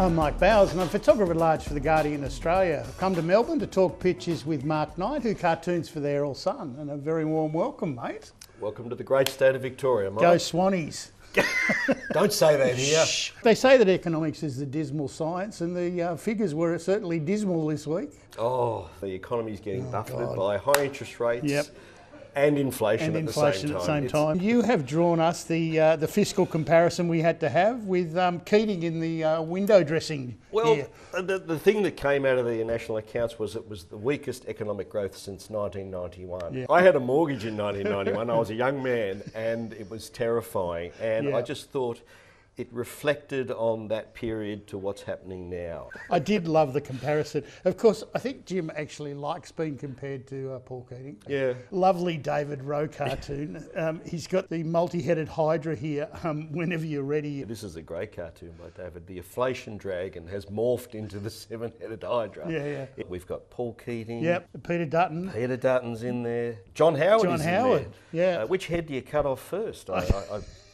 I'm Mike Bowers and I'm photographer at large for The Guardian Australia. I've come to Melbourne to talk pictures with Mark Knight, who cartoons for the Herald Sun. And a very warm welcome, mate. Welcome to the great state of Victoria, Mike. Go Swannies. Don't say that here. Shh. They say that economics is the dismal science, and the figures were certainly dismal this week. Oh, the economy's getting buffeted by high interest rates. Yep. And inflation, at the same time. You have drawn us the fiscal comparison we had to have with Keating in the window dressing. Well, here. the thing that came out of the national accounts was it was the weakest economic growth since 1991. Yeah. I had a mortgage in 1991. I was a young man, and it was terrifying. And I just thought it reflected on that period to what's happening now. I did love the comparison. Of course, I think Jim actually likes being compared to Paul Keating. Yeah. Lovely David Rowe cartoon. He's got the multi-headed Hydra here, whenever you're ready. This is a great cartoon by David. The inflation dragon has morphed into the seven-headed Hydra. Yeah. We've got Paul Keating. Yep, Peter Dutton. Peter Dutton's in there. John Howard is in there. Yeah. Which head do you cut off first?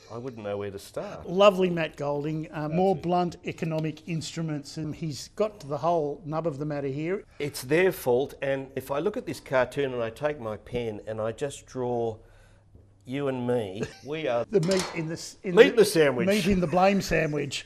I wouldn't know where to start. Lovely Matt Golding, more blunt economic instruments, and he's got to the whole nub of the matter here. It's their fault, and if I look at this cartoon and I take my pen and I just draw you and me, we are the meat in the sandwich. Meat in the blame sandwich.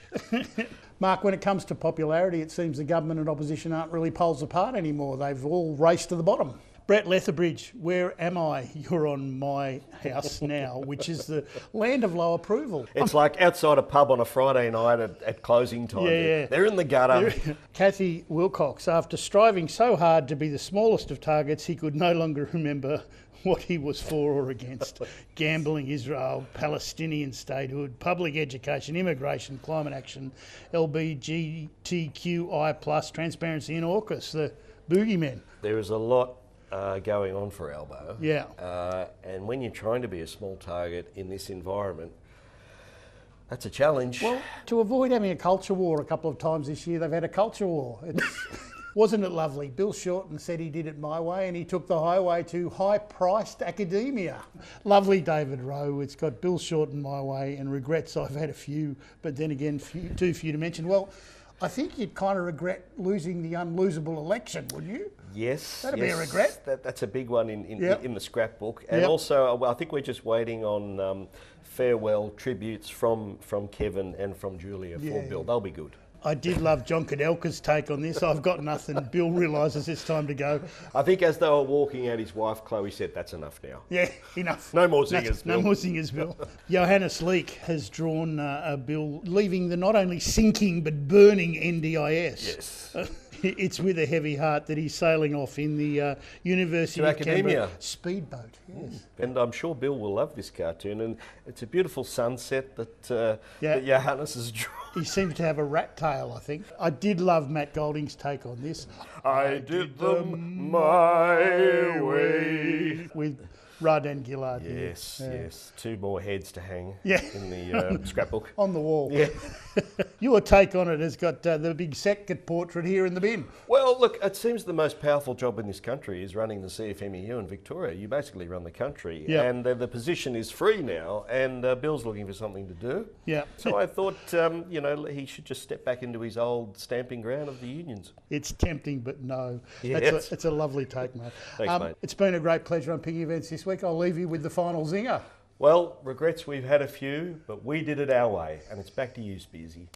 Mark, when it comes to popularity, it seems the government and opposition aren't really poles apart anymore. They've all raced to the bottom. Brett Lethbridge, where am I? You're on my house now, which is the land of low approval. It's like outside a pub on a Friday night at closing time. Yeah. They're in the gutter. Kathy Wilcox, after striving so hard to be the smallest of targets, he could no longer remember what he was for or against. Gambling, Israel, Palestinian statehood, public education, immigration, climate action, LGBTQI+, transparency and AUKUS, the boogeymen. There is a lot going on for Albo. Yeah. And when you're trying to be a small target in this environment, that's a challenge. Well, to avoid having a culture war a couple of times this year, they've had a culture war. Wasn't it lovely? Bill Shorten said he did it my way, and he took the highway to high-priced academia. Lovely David Rowe. It's got Bill Shorten my way, and regrets I've had a few, but then again, too few to mention. Well, I think you'd kind of regret losing the unlosable election, would you? Yes. That'd be a regret. That's a big one in the scrapbook. And also, I think we're just waiting on farewell tributes from Kevin and from Julia for Bill. They'll be good. I did love John Cadelka's take on this. I've got nothing. Bill realises it's time to go. I think as they were walking out, his wife Chloe said, "That's enough now." Yeah, enough. No more singers, Bill. No more singers, Bill. Johannes Leek has drawn a bill leaving the not only sinking but burning NDIS. Yes. It's with a heavy heart that he's sailing off in the University of Canberra speedboat. Yes. And I'm sure Bill will love this cartoon. And it's a beautiful sunset that Johannes has drawn. He seems to have a rat tail, I think. I did love Matt Golding's take on this. I did them my way. With Radan Gillard. Yes. Two more heads to hang in the scrapbook. On the wall. Yeah. Your take on it has got the big Sackett portrait here in the bin. Well, look, it seems the most powerful job in this country is running the CFMEU in Victoria. You basically run the country. Yep. And the position is free now, and Bill's looking for something to do. Yeah. So I thought, he should just step back into his old stamping ground of the unions. It's tempting, but no. Yes. It's a lovely take, mate. Thanks, mate. It's been a great pleasure unpicking events this week. I'll leave you with the final zinger. Well, regrets we've had a few, but we did it our way, and it's back to you, Spearsy.